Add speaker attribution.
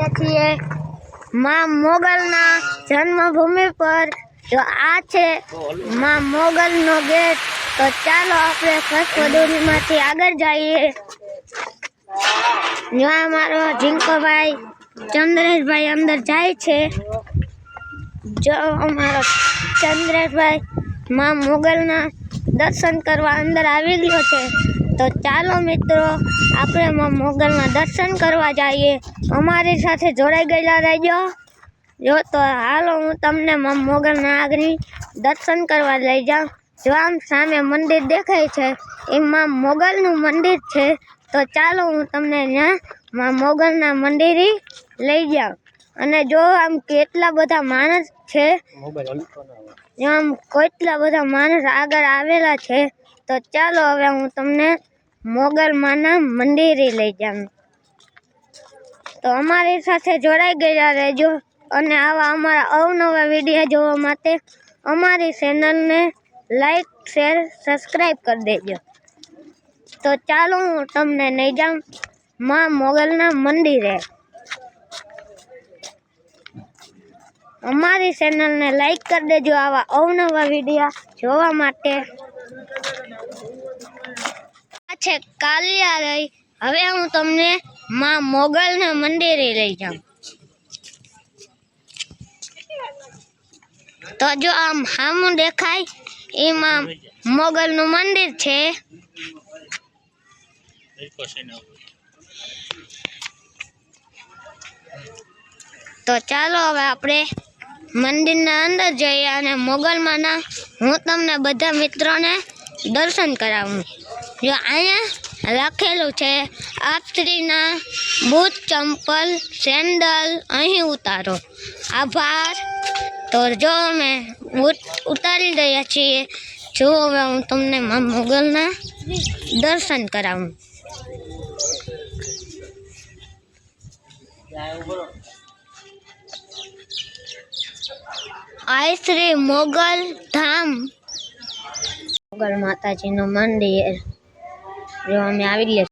Speaker 1: ગયા છીએ માં મોગલના જન્મભૂમિ પર। જો આ છે માં મોગલનો ગેટ। તો ચાલો આપણે કસબદુરીમાંથી આગળ જઈએ। જો અમારો ઝીંકોભાઈ ચંદ્રેશભાઈ અંદર જાય છે। જો અમારો ચંદ્રેશભાઈ માં મોગલના દર્શન કરવા અંદર આવી ગયો છે। તો ચાલો મિત્રો આપણે માં મોગલના દર્શન કરવા જઈએ। અમારી સાથે જોડાઈ ગયેલા રહેજો। જો તો હાલો હું તમને માં મોગલના આગળ દર્શન કરવા લઈ જાઉં। જો આમ સામે મંદિર દેખાય છે એ માં મોગલનું મંદિર છે। તો ચાલો હું તમને ત્યાં માં મોગલના મંદિરે લઈ જાઉં। અને જો આમ કેટલા બધા માણસ છે, આમ કેટલા બધા માણસ આગળ આવેલા છે। તો ચાલો હવે હું તમને મોગલ માના મંદિરે લઈ જાઉં। તો અમારી સાથે જોડાઈ ગયા રહેજો અને આવા અમારા અવનવા વિડીયો જોવા માટે અમારી ચેનલને લાઈક શેર સબસ્ક્રાઈબ કરી દેજો। તો ચાલો હું તમને લઈ જાઉં માં મોગલના મંદિરે। અમારી ચેનલને લાઈક કરી દેજો આવા અવનવા વિડીયો જોવા માટે। આ છે કાલિયાલય। હવે હું તમને માં મોગલના મંદિરે લઈ જાઉં। તો જો આમ સામું દેખાય એ માં મોગલનું મંદિર છે। તો ચાલો હવે આપણે મંદિરના અંદર જઈએ અને મોગલમાંના હું તમને બધા મિત્રોને દર્શન કરાવું। જો અહીંયા લખેલું છે આપ શ્રીના બૂટ ચંપલ સેન્ડલ અહીં ઉતારો, આભાર। તો જો અમે બૂટ ઉતારી રહ્યા છીએ। જો હવે હું તમને માં મોગલના દર્શન કરાવું। આ શ્રી મોગલ ધામ મોગલ માતાજીનું મંદિર। જો અમે આવી ગયા।